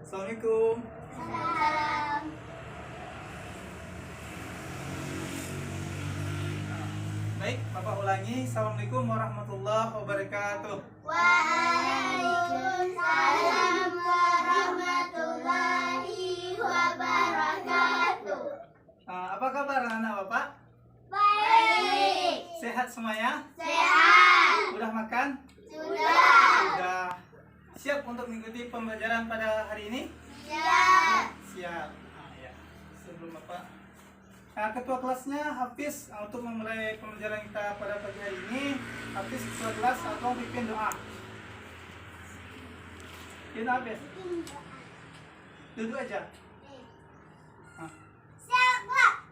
Assalamualaikum. Salam. Baik, Bapak ulangi. Assalamualaikum warahmatullahi wabarakatuh. Waalaikumsalam warahmatullahi wabarakatuh. Apa kabar anak Bapak? Baik. Sehat semuanya? Sehat. Udah makan? Sudah. Udah siap untuk mengikuti pembelajaran pada hari ini? Siap. Siap. Ya. Sebelum Bapak, ketua kelasnya Hafiz, untuk memulai pembelajaran kita pada pagi hari ini, Hafiz ketua kelas atau pimpin doa. Pimpin Hafiz. Duduk aja. Siap, Pak.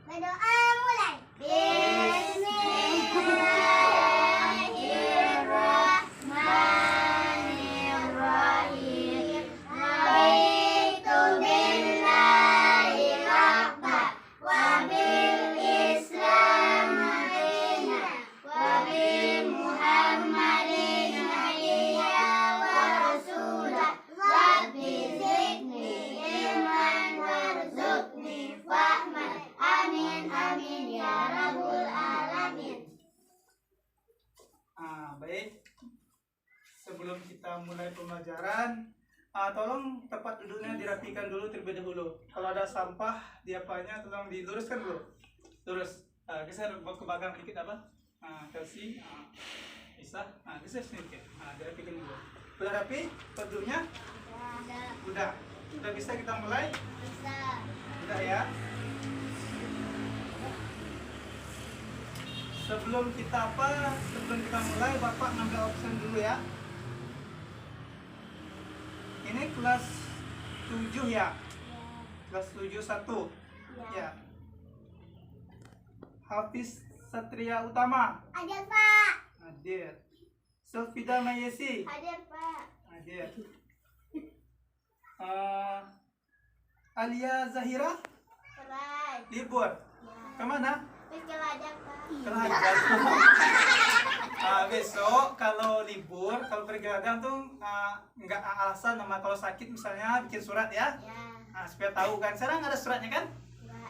Berdoa mulai. Bismillahirrahmanirrahim. Raditu billahi rabban wa bil Islam dinan wa bi Muhammadin nabiyyan wa rasulan. Rabbi zidni ilman warzuqni fahman. Amin amin ya rabbul alamin. Baik. Sebelum kita mulai pembelajaran, tolong tempat duduknya dirapikan dulu terlebih dahulu. Kalau ada sampah di apanya, tolong diluruskan dulu. Lurus. Geser ke belakang dikit apa? Kasih. Bisa. Geser sedikit. Dirapikan dulu. Udah rapi? Duduknya? Udah. Udah bisa kita mulai? Bisa. Udah ya. Sebelum kita mulai, Bapak ngambil absen dulu ya. Ini kelas 7 ya? Kelas 7 1. Ya. Hafiz Satria Utama. Hadir, Pak. Hadir. Sofida Mayesi. Hadir, Pak. Hadir. Alia Zahira. Perai. Libur. Ya. Kemana? Belajar, Pak. Belajar. Besok kalau libur, kalau pergi ladang tuh nggak alasan nama kalau sakit misalnya bikin surat ya. Ya. Supaya tahu kan. Sekarang ada suratnya kan?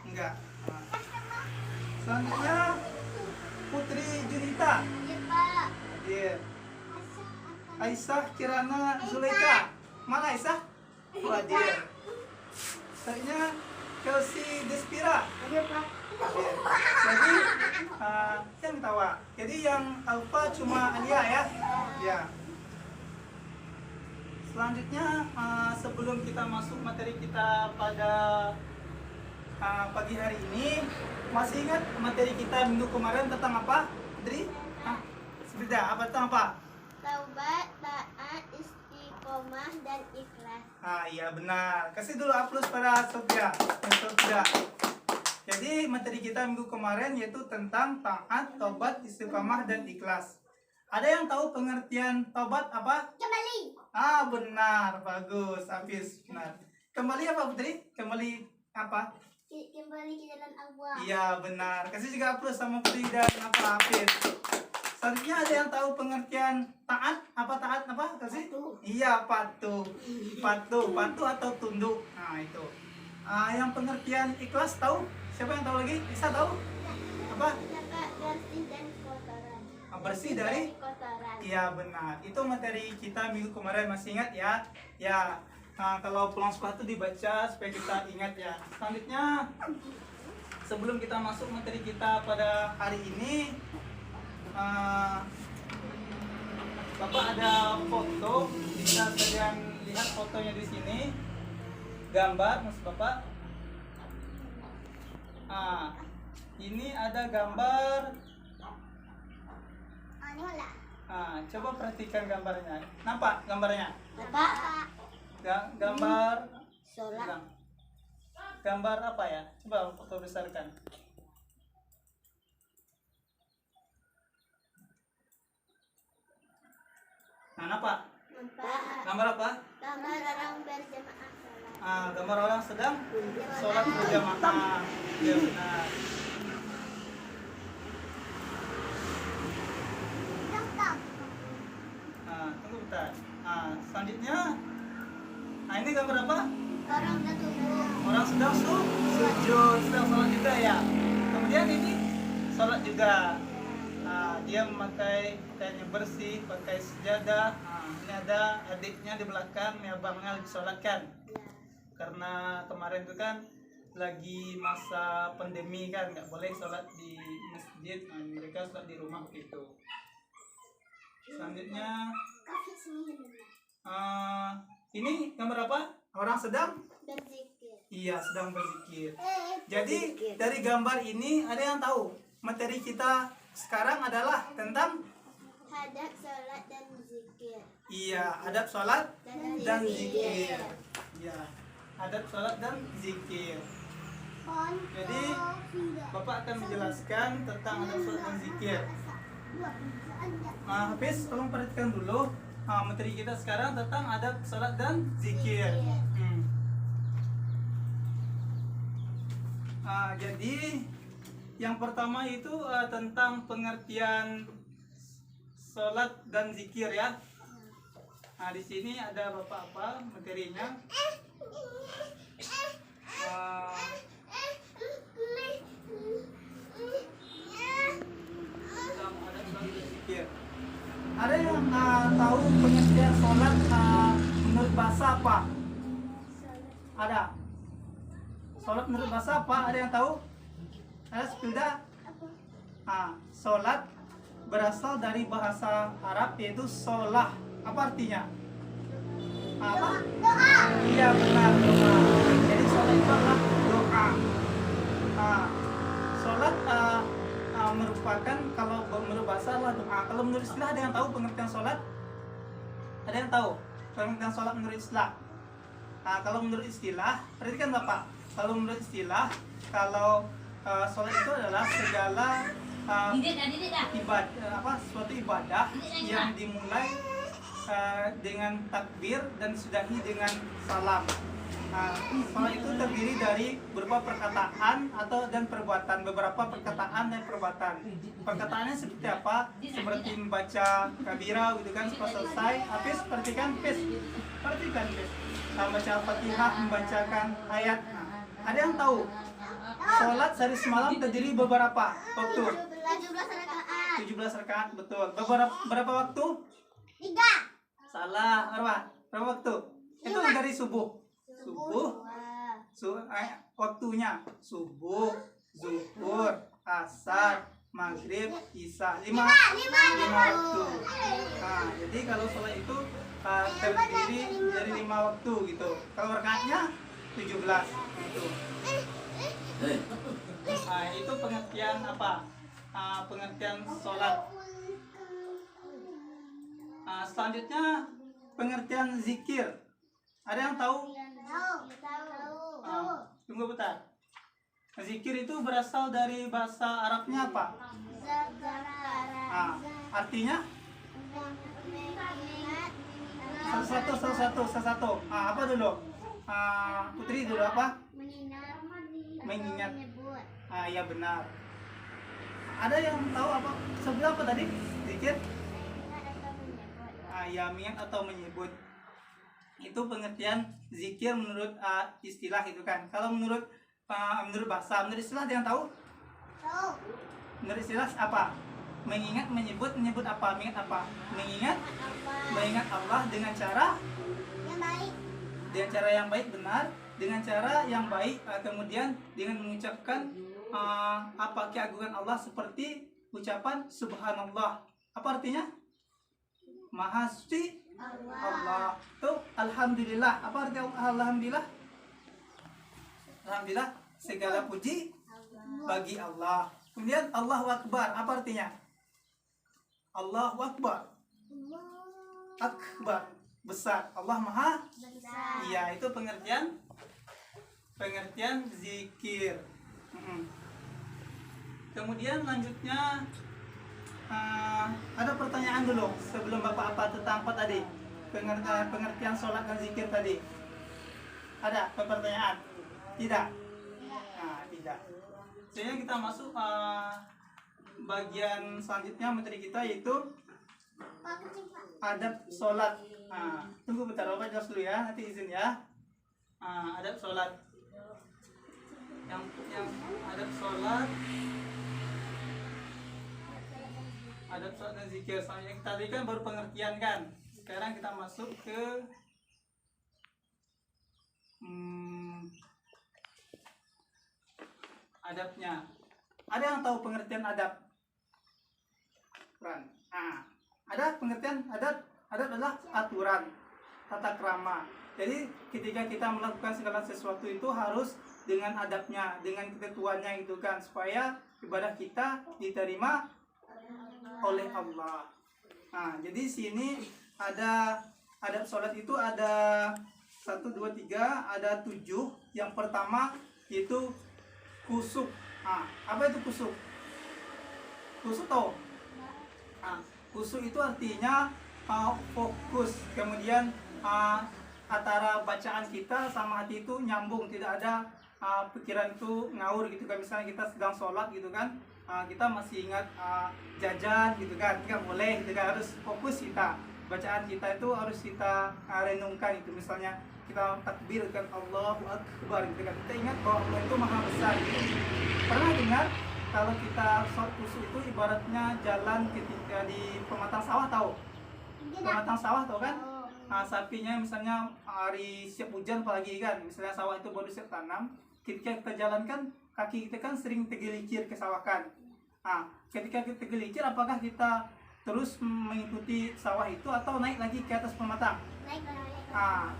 Enggak. Enggak. Selanjutnya Putri Junita. Hadir, Pak. Hadir. Aisyah Kirana Zuleika. Mana Aisyah? Hadir. Selanjutnya Kelsey Despira. Hadir, Pak. Hadir. Jadi yang tawa. Jadi yang alfa cuma Alia ya. Ya. Selanjutnya sebelum kita masuk materi kita pada pagi hari ini, masih ingat materi kita minggu kemarin tentang apa? Dri? Sebentar, apa tentang apa? Taubat, taat, istiqomah, dan ikhlas. Iya benar. Kasih dulu aplaus pada Sofia. Sofia. Jadi materi kita minggu kemarin yaitu tentang taat, taubat, istiqomah, dan ikhlas. Ada yang tahu pengertian taubat apa? Kembali. Benar, bagus, Hafiz, benar. Kembali apa Putri? Kembali apa? Kembali ke jalan Allah. Iya benar. Kasih juga aplaus sama Putri dan apa Hafiz. Selanjutnya ada yang tahu pengertian taat? Apa taat apa? Kasih? Patuh. Iya patuh. Patuh atau tunduk. Nah itu. Yang pengertian ikhlas tahu? Siapa yang tahu lagi? Bisa tahu? Apa? Jaga bersih dan kotoran. Bersih dari? Kotoran. Iya benar. Itu materi kita minggu kemarin, masih ingat ya? Ya. Kalau pulang sekolah itu dibaca supaya kita ingat ya. Selanjutnya, sebelum kita masuk materi kita pada hari ini, Bapak ada foto, bisa kalian lihat fotonya di sini. Gambar, maksud Bapak. Ini ada gambar. Ini lah. Coba perhatikan gambarnya. Nampak gambarnya? Bapak. Gambar Sholat. gambar apa ya? Coba foto besarkan. Nampak? Nampak. Gambar apa? Gambar orang berjamaah sholat. Gambar orang sedang sholat berjamaah. Ya benar. Tunggu bentar. Selanjutnya, ini Ini gambar apa? Orang duduk. Orang sedang sujud, sedang sholat juga ya. Kemudian ini sholat juga. Nah, dia memakai pakaiannya bersih, pakai sejadah. Nah, ini ada adiknya di belakang, ini abangnya lagi sholat kan. Karena kemarin itu kan lagi masa pandemi kan, nggak boleh sholat di masjid. Nah, mereka sholat di rumah gitu. Selanjutnya ini gambar apa? Orang sedang? Berzikir. Iya, sedang berzikir. Jadi dari gambar ini ada yang tahu materi kita sekarang adalah tentang Adab sholat dan zikir. iya, adab sholat dan zikir. Iya, adab sholat dan zikir. Jadi Bapak akan menjelaskan tentang adab sholat dan zikir. Hafiz, tolong perhatikan dulu. Materi kita sekarang tentang adab sholat dan zikir. Jadi yang pertama itu tentang pengertian sholat dan zikir ya. Nah, di sini ada Bapak apa materinya? Tentang adab sholat dan zikir. Ada yang tahu pengertian sholat menurut bahasa apa? Ada. Sholat menurut bahasa apa? Ada yang tahu? Ada sepeda? Sholat berasal dari bahasa Arab yaitu sholah. Apa artinya? Apa? Doa. Iya benar, doa. Jadi sholat itu adalah doa. Sholat merupakan kalau menurut bahasa adalah doa. Kalau menurut istilah ada yang tahu pengertian sholat? Ada yang tahu pengertian sholat menurut istilah? Kalau menurut istilah, perhatikan Bapak. Kalau menurut istilah, kalau sholat itu adalah segala ibadah, suatu ibadah yang dimulai dengan takbir dan disudahi dengan salam. Sholat itu terdiri dari beberapa perkataan dan perbuatan, beberapa perkataan dan perbuatan. Perkataannya seperti apa? Seperti membaca kabira, gitu kan, setelah selesai. Hafiz, perhatikan, perhatikan, baca Al-Fatihah, membacakan ayat. Ada yang tahu? Sholat sehari semalam terdiri beberapa waktu? 17 rakaat. 17 rakaat, betul. Berapa waktu? 3. Salah, berapa waktu? Itu dari subuh. Waktunya subuh, zuhur, asar, maghrib, isya. 5 waktu. Jadi kalau sholat itu terdiri dari 5 waktu gitu. Kalau rakaatnya 17 gitu. Itu pengertian apa? Pengertian sholat. Selanjutnya pengertian zikir. Ada yang tahu? Tunggu bentar. Zikir itu berasal dari bahasa Arabnya apa? Artinya? Satu. Apa dulu? Putri dulu apa? Mengingat. Ya benar. Ada yang tahu apa? Sebelah apa tadi? Zikir? Ya, mengingat atau menyebut. Itu pengertian zikir menurut istilah itu kan. Kalau menurut bahasa, menurut istilah ada yang tahu? Menurut istilah apa? Mengingat, menyebut apa? Mengingat apa? Mengingat Allah dengan cara yang baik. Dengan cara yang baik, benar. Dengan cara yang baik, kemudian dengan mengucapkan keagungan Allah seperti ucapan Subhanallah. Apa artinya? Maha suci Allah. Tuh, Alhamdulillah. Apa arti Alhamdulillah? Alhamdulillah, segala puji bagi Allah. Kemudian Allahu Akbar. Apa artinya? Allahu Akbar. Akbar, besar. Allah Maha Besar. Iya, itu pengertian zikir. Kemudian lanjutnya ada pertanyaan dulu sebelum Bapak apa tentang apa tadi? Pengertian sholat dan zikir tadi. Ada pertanyaan? Tidak? Tidak. Sehingga kita masuk bagian selanjutnya materi kita yaitu adab sholat. Tunggu bentar, Bapak jelas dulu ya, nanti izin ya. Adab sholat. Yang adab sholat. Adab sholat dan zikir. Soalnya tadi kan baru pengertian kan. Sekarang kita masuk ke adabnya. Ada yang tahu pengertian adab? Ada pengertian adab. Adab adalah aturan, tata krama. Jadi ketika kita melakukan segala sesuatu itu harus dengan adabnya, dengan ketentuannya gitu kan, supaya ibadah kita diterima oleh Allah. Jadi sini ada adab sholat itu ada 1, 2, 3, ada 7. Yang pertama itu kusuk. Apa itu kusuk? Kusuk tahu? Kusuk itu artinya fokus, kemudian antara bacaan kita sama hati itu nyambung, tidak ada pikiran itu ngawur gitu kan. Misalnya kita sedang sholat gitu kan, kita masih ingat jajan gitu kan, nggak boleh, tidak, harus fokus kita. Bacaan kita itu harus kita renungkan itu. Misalnya kita takbir kan, Allahu Akbar gitu kan, kita ingat bahwa Allah itu maha besar gitu. Pernah dengar kalau kita sholat kusuk itu ibaratnya jalan ketika di pematang sawah, tahu? Pematang sawah tahu kan? Sapinya misalnya hari siap hujan apalagi kan, misalnya sawah itu baru siap tanam, ketika kita jalankan kaki kita kan sering tergelincir ke sawah kan. Ketika kita tergelincir, apakah kita terus mengikuti sawah itu atau naik lagi ke atas pematang? Naik.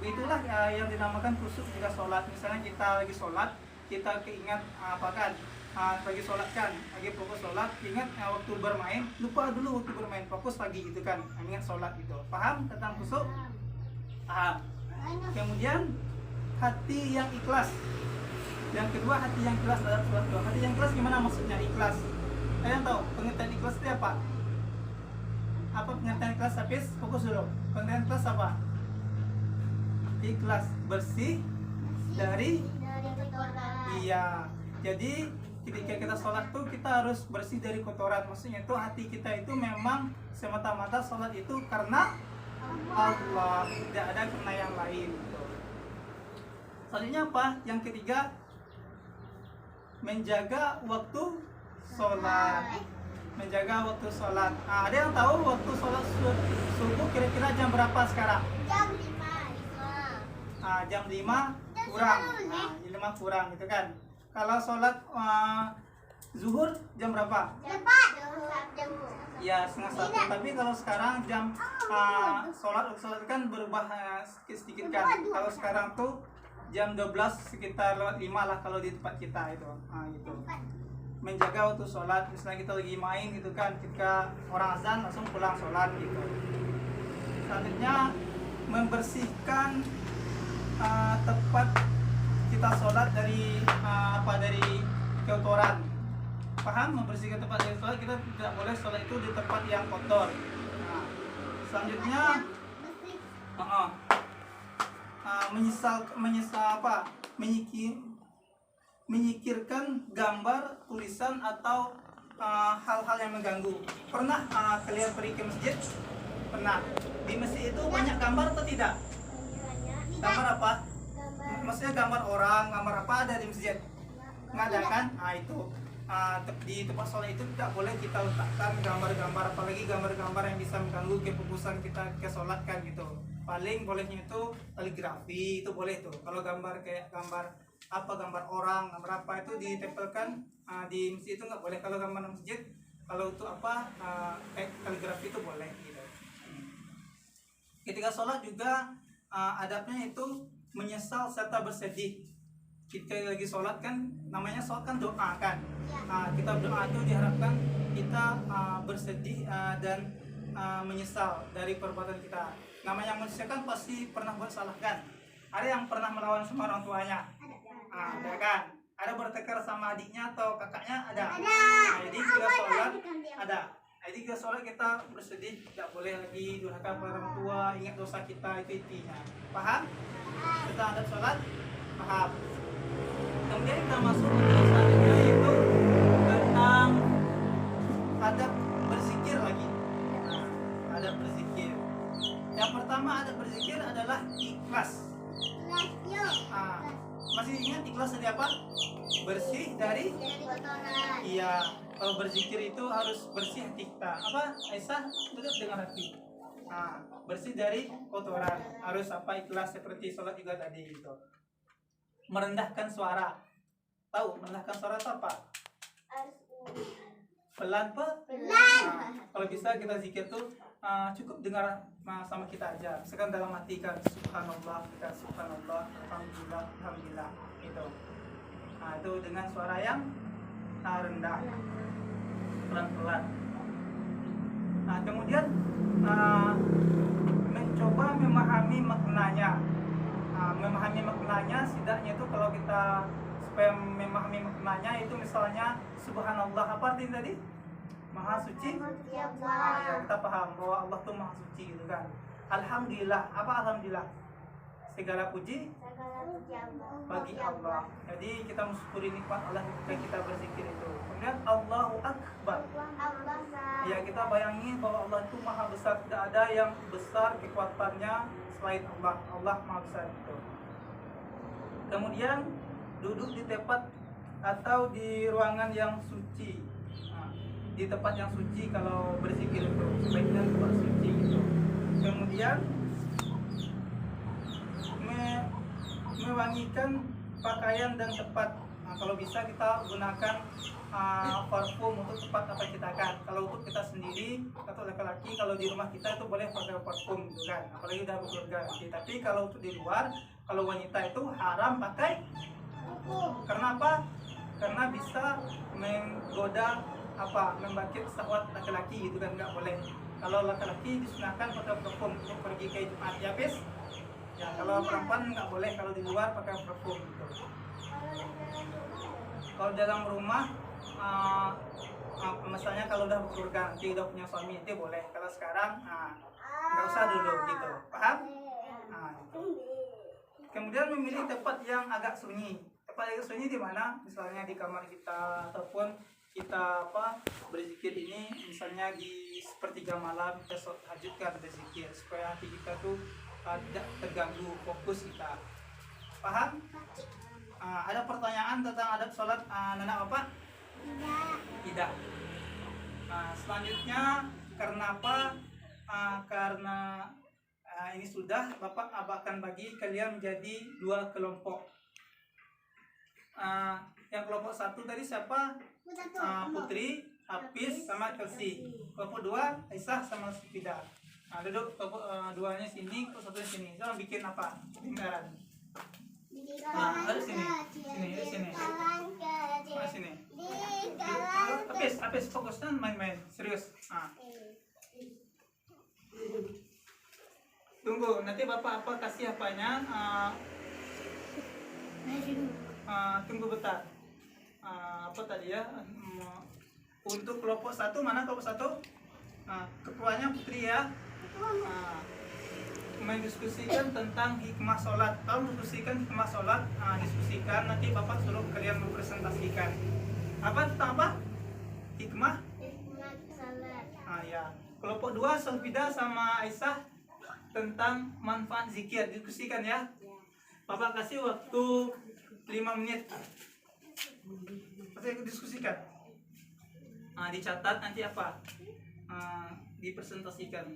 Itulah yang dinamakan kusuk jika sholat. Misalnya kita lagi sholat, kita keingat apa kan? Lagi sholat kan, lagi fokus sholat, ingat waktu bermain, lupa dulu waktu bermain, fokus lagi gitu kan, ingat sholat gitu. Paham tentang kusuk? Paham. Kemudian hati yang ikhlas. Yang kedua, hati yang ikhlas dalam sholat. Hati yang ikhlas gimana maksudnya ikhlas? Kalian tahu pengertian ikhlas itu apa? Apa pengertian ikhlas? Habis fokus dulu. Pengertian ikhlas apa? Ikhlas, bersih dari kotoran. Iya. Jadi ketika kita sholat tuh kita harus bersih dari kotoran. Maksudnya itu hati kita itu memang semata-mata sholat itu karena Allah, tidak ada karena yang lain. Selanjutnya apa? Yang ketiga, menjaga waktu sholat. Menjaga waktu sholat. Ada yang tahu waktu sholat subuh kira-kira jam berapa sekarang? Jam 5. Jam 5 kurang. Jam 5 kurang gitu kan. Kalau sholat zuhur jam berapa? Jam 4. Ya, setengah 1. Tapi kalau sekarang jam sholat kan berubah sedikit kan. Kalau sekarang tuh jam 12 sekitar 5 lah kalau di tempat kita itu. Gitu. Menjaga waktu sholat, misalnya kita lagi main gitu kan, ketika orang azan langsung pulang sholat gitu. Selanjutnya membersihkan tempat kita sholat dari dari kotoran. Paham? Membersihkan tempat dari sholat, kita tidak boleh sholat itu di tempat yang kotor. Selanjutnya menyikirkan gambar, tulisan atau hal-hal yang mengganggu. Pernah kalian pergi ke masjid? Pernah. Di masjid itu banyak gambar atau tidak? Gambar apa? Maksudnya gambar orang, gambar apa ada di masjid? Nggak ada kan? Itu di tempat sholat itu tidak boleh kita letakkan gambar-gambar, apalagi gambar-gambar yang bisa mengganggu kefokusan kita ke sholat kan gitu. Paling bolehnya itu kaligrafi, itu boleh tuh. Kalau gambar kayak gambar orang, gambar apa itu ditempelkan di masjid itu nggak boleh. Kalau gambar masjid, kalau itu kayak kaligrafi itu boleh gitu. Ketika sholat juga adabnya itu menyesal serta bersedih. Kita lagi sholat kan, namanya sholat kan doa kan. Kita berdoa itu diharapkan kita bersedih dan menyesal dari perbuatan kita. Namanya manusia kan pasti pernah buat salah kan. Ada yang pernah melawan sama orang tuanya? Ada kan? Ada bertengkar sama adiknya atau kakaknya? Ada. Jadi kita sholat ada. Jadi kita sholat kita bersedih, tidak boleh lagi durhaka pada orang tua, ingat dosa kita, itu intinya. Paham? Kita adab sholat? Paham. Kemudian kita masuk ke selanjutnya yaitu tentang adab berzikir lagi. Adab berzikir. Yang pertama adab berzikir adalah ikhlas. apa? Bersih dari. Dari kotoran. Iya, kalau berzikir itu harus bersih hati kita. Apa? Aisyah duduk dengan hati. Nah, bersih dari kotoran. Harus apa? Ikhlas seperti sholat juga tadi gitu. Merendahkan suara. Tahu merendahkan suara itu apa? Pelan apa? Pelan. Nah, kalau bisa kita zikir tuh cukup dengar sama kita aja. Misalkan dalam hati kan subhanallah, kita subhanallah, alhamdulillah, alhamdulillah gitu. Nah, itu dengan suara yang rendah, pelan-pelan. Nah, kemudian mencoba memahami maknanya. Memahami maknanya setidaknya itu kalau kita supaya memahami maknanya itu misalnya subhanallah, apa artinya tadi? Maha suci. Ya, kita paham bahwa Allah tuh maha suci gitu kan. Alhamdulillah, apa alhamdulillah? Segala puji bagi Allah. Jadi kita mensyukuri nikmat Allah ketika kita berzikir itu. Kemudian Allahu Akbar. Ya, kita bayangi bahwa Allah itu maha besar, tidak ada yang besar kekuatannya selain Allah. Allah maha besar itu. Kemudian duduk di tempat atau di ruangan yang suci. Nah, di tempat yang suci kalau berzikir itu sebaiknya tempat suci gitu. Kemudian mewangikan pakaian dan tempat. Nah, kalau bisa kita gunakan parfum untuk tempat apa kita kan. Kalau untuk kita sendiri atau laki-laki, kalau di rumah kita itu boleh pakai parfum gitu kan. Apalagi udah berkeluarga. Tapi kalau untuk di luar, kalau wanita itu haram pakai. Karena apa? Karena bisa menggoda apa? Membangkit syahwat laki-laki gitu kan, nggak boleh. Kalau laki-laki disunahkan pakai parfum untuk pergi ke Jumat ya, bis. Ya, kalau perempuan nggak boleh kalau di luar pakai parfum gitu. Kalau dalam rumah, misalnya kalau udah berkeluarga, nanti udah punya suami itu boleh. Kalau sekarang, nggak usah dulu gitu, paham? Kemudian memilih tempat yang agak sunyi. Tempat yang sunyi di mana? Misalnya di kamar kita ataupun kita berzikir ini, misalnya di sepertiga malam kita hajutkan berzikir supaya hati kita tuh tidak terganggu fokus kita. Paham? Ada pertanyaan tentang adab sholat Nana Bapak? Tidak. Selanjutnya karena apa? Karena ini sudah Bapak akan bagi kalian menjadi 2 kelompok. Yang kelompok 1 tadi siapa? Putri, Hafiz sama Kelsey. Kelompok 2 Aisyah sama Sufida. Duduk kelompok 2-nya sini, kelompok 1-nya sini. Kita bikin apa? Lingkaran. Harus sini. Sini. Sini. Hafiz fokusnya main-main, serius. Tunggu, nanti Bapak kasih apanya? Tunggu bentar. Apa tadi ya? Untuk kelompok 1 mana kelompok 1? Ketuanya Putri ya. Mendiskusikan tentang hikmah sholat. Tahu diskusikan hikmah sholat? Diskusikan, nanti Bapak suruh kalian mempresentasikan. Apa tentang apa? Hikmah sholat. Ya. Kelompok 2 Sofida sama Aisyah tentang manfaat zikir, diskusikan ya. Bapak kasih waktu 5 menit. Pasti diskusikan. Dicatat nanti apa? Dipresentasikan.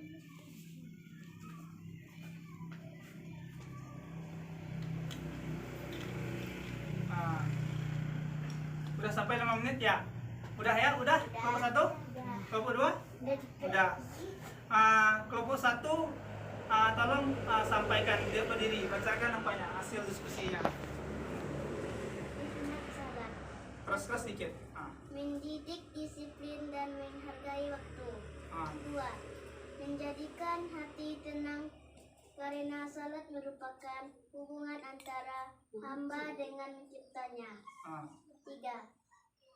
Udah sampai 5 menit ya? Udah ya? Udah? Kelompok 1? Kelompok 2? Udah. Kelompok 1 tolong sampaikan, dia berdiri, bacakan apanya, hasil diskusinya. Keras-keras sedikit. Mendidik disiplin dan menghargai waktu. 2. Menjadikan hati tenang karena salat merupakan hubungan antara hamba dengan menciptanya. 3.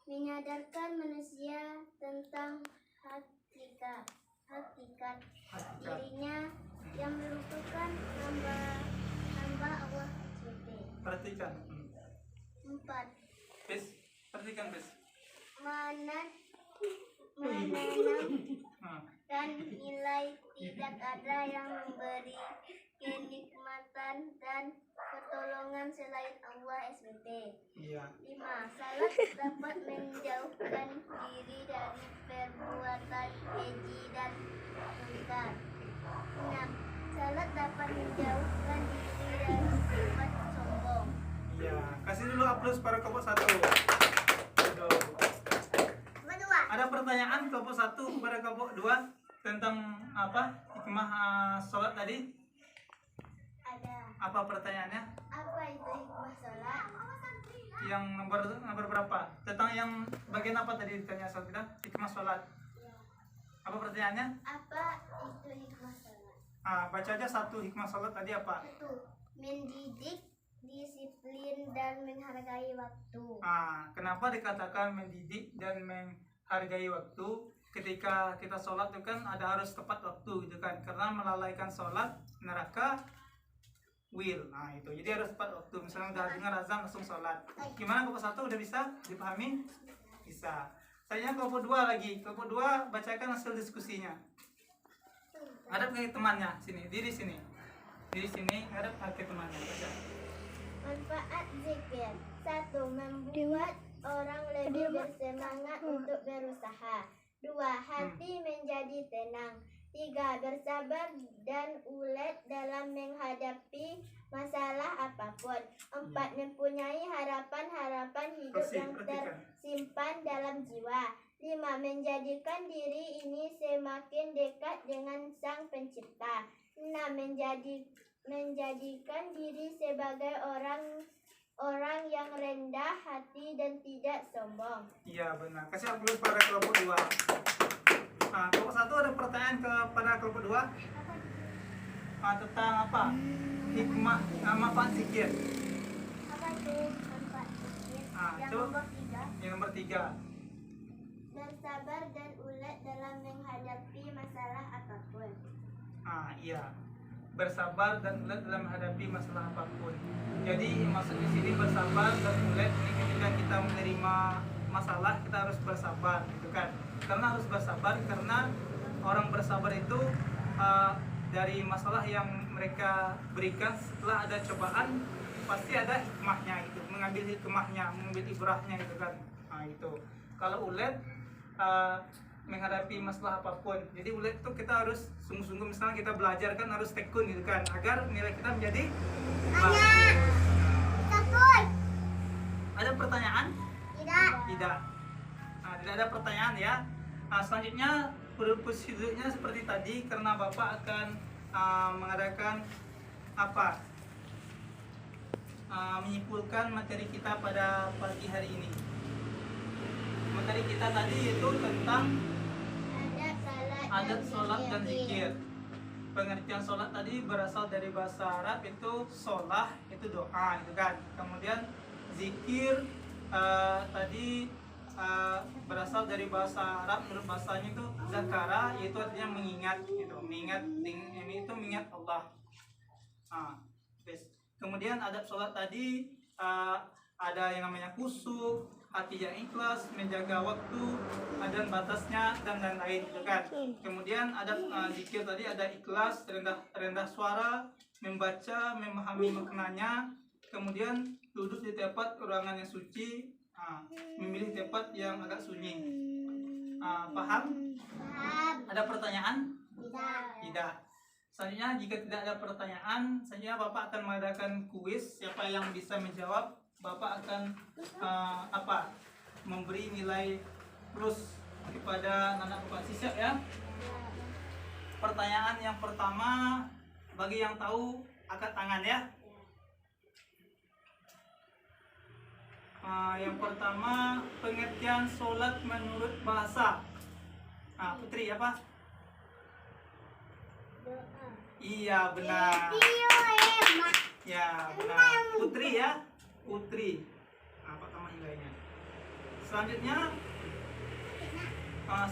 Menyadarkan manusia tentang hakikat dirinya yang merupakan hamba Allah SWT. Perhatikan. 4. Perhatikan, Bes. Menanam dan nilai tidak ada yang memberi kenikmatan dan pertolongan Tuhan selain Allah SBT. Iya. 5. Salat dapat menjauhkan diri dari perbuatan keji dan mungkar. 6. Salat dapat menjauhkan diri dari sifat sombong. Iya. Kasih dulu aplaus para kelompok 1. Aduh. Kedua. Ada pertanyaan kelompok 1 kepada kelompok 2 tentang apa? Hikmah sholat tadi? Ada. Apa pertanyaannya? Apa itu hikmah salat? Yang nomor berapa? Tentang yang bagian apa tadi ditanya soal kita? Hikmah sholat. Ya. Apa pertanyaannya? Apa itu hikmah salat? Baca aja 1 hikmah sholat tadi apa? 1. Mendidik, disiplin dan menghargai waktu. Kenapa dikatakan mendidik dan menghargai waktu? Ketika kita sholat itu kan ada harus tepat waktu gitu kan, karena melalaikan sholat neraka will. Itu jadi harus tepat waktu. Misalnya udah dengar azan langsung sholat. Gimana kelompok 1 udah bisa dipahami? Bisa. Saya kelompok 2 lagi. Kelompok 2 bacakan hasil diskusinya. Hadap ke temannya sini, diri sini. Diri sini, hadap ke temannya. Baca. Manfaat zikir. 1. Membuat orang lebih bersemangat untuk berusaha. 2. Hati menjadi tenang. 3. Bersabar dan ulet dalam menghadapi masalah apapun. 4. Mempunyai harapan-harapan hidup yang tersimpan dalam jiwa. 5. Menjadikan diri ini semakin dekat dengan Sang Pencipta. 6. Menjadikan diri sebagai orang yang rendah hati dan tidak sombong. Iya benar. Kasih aplaus pada kelompok 2. Kelompok 1 ada pertanyaan kepada kelompok 2 tentang apa? Hikmah manfaat zikir. Apa itu manfaat zikir? Yang Coba. nomor 3. Yang nomor 3. Bersabar dan ulet dalam menghadapi masalah apapun. Iya. Bersabar dan ulet dalam menghadapi masalah apapun. Jadi maksud di sini bersabar dan ulet ini ketika kita menerima masalah kita harus bersabar gitu kan. Karena harus bersabar karena orang bersabar itu dari masalah yang mereka berikan setelah ada cobaan pasti ada hikmahnya gitu, mengambil hikmahnya, mengambil ibrahnya gitu kan. Itu. Kalau ulet menghadapi masalah apapun. Jadi ulet itu kita harus sungguh-sungguh, misalnya kita belajar kan harus tekun gitu kan, agar nilai kita menjadi bagus. Takut. Ada pertanyaan? Tidak. Tidak. Tidak ada pertanyaan ya. Selanjutnya prosedurnya seperti tadi, karena Bapak akan mengadakan apa? Menyimpulkan materi kita pada pagi hari ini. Materi kita tadi itu tentang adat sholat dan zikir. Pengertian sholat tadi berasal dari bahasa Arab itu sholah, itu doa gitu kan. Kemudian zikir tadi berasal dari bahasa Arab, menurut bahasanya itu zakara, yaitu artinya mengingat gitu. Mengingat ini itu mengingat Allah. Kemudian adab sholat tadi ada yang namanya khusyuk, hati yang ikhlas, menjaga waktu, dan batasnya dan lain-lain gitu kan. Kemudian ada zikir tadi ada ikhlas, rendah suara, membaca, memahami maknanya, kemudian duduk di tempat ruangan yang suci, memilih tempat yang agak sunyi. Paham? Paham. Ada pertanyaan? Tidak. Tidak. Selanjutnya jika tidak ada pertanyaan, selanjutnya Bapak akan mengadakan kuis. Siapa yang bisa menjawab, Bapak akan memberi nilai plus kepada anak Bapak. Siap ya? Pertanyaan yang pertama, bagi yang tahu angkat tangan ya. Yang pertama, pengertian sholat menurut bahasa. Putri apa? Doa. Iya benar. Ya benar. Putri ya. Putri. Apa nama nilainya? Selanjutnya,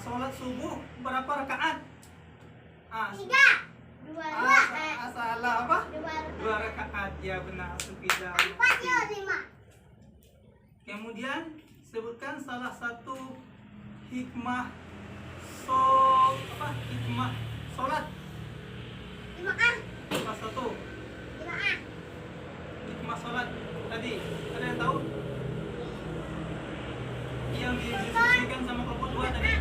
sholat subuh berapa rakaat? 3. 2 Salah apa? 2 2 rakaat. Ya benar. Sufidah. 5. Kemudian sebutkan salah satu hikmah hikmah sholat. 5A. Salah satu 5A. hikmah sholat tadi? Ada yang tahu? Yang didiskusikan sama kelompok 2 tadi?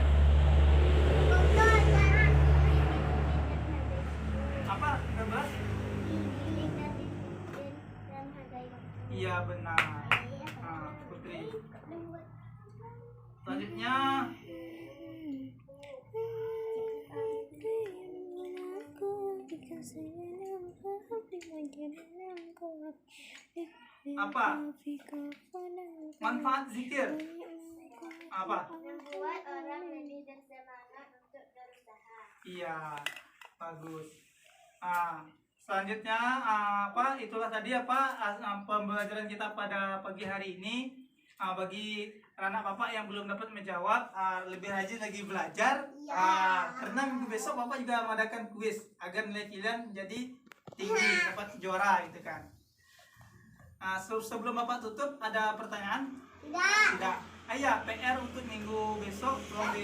Apa? 13? Iya benar. Putri. Selanjutnya apa? Manfaat zikir. Apa? Membuat orang lebih bersemangat untuk berusaha. Iya, bagus. Selanjutnya apa? Itulah tadi pembelajaran kita pada pagi hari ini. Bagi anak bapak yang belum dapat menjawab, lebih rajin lagi belajar. Karena minggu besok bapak juga mengadakan kuis agar nilai kalian menjadi tinggi, dapat juara gitu kan. Sebelum bapak tutup, ada pertanyaan? Tidak. Ya, PR untuk minggu besok tolong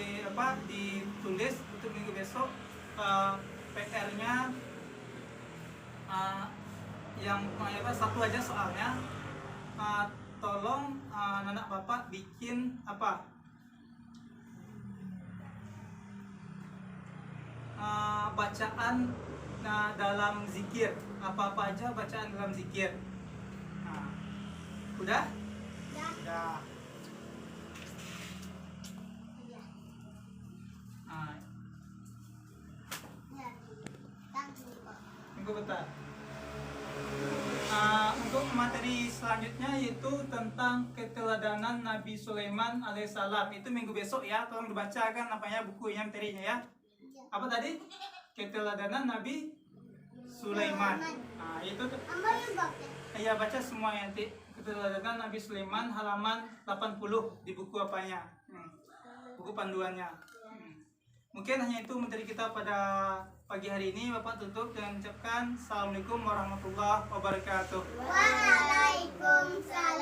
ditulis untuk minggu besok. PR-nya yang satu aja soalnya. Tolong anak bapak bikin apa? Bacaan dalam zikir. Apa-apa aja bacaan dalam zikir. Udah? Udah. Tunggu bentar. Untuk materi selanjutnya yaitu tentang keteladanan Nabi Sulaiman alaihissalam. Itu minggu besok ya, tolong dibaca kan namanya bukunya materinya ya. Apa tadi? Keteladanan Nabi Sulaiman. Itu ya baca semua nanti. Keteladanan Nabi Sulaiman halaman 80 di buku apanya? Buku panduannya. Mungkin hanya itu materi kita pada pagi hari ini. Bapak tutup dengan mengucapkan Assalamualaikum warahmatullahi wabarakatuh. Waalaikumsalam.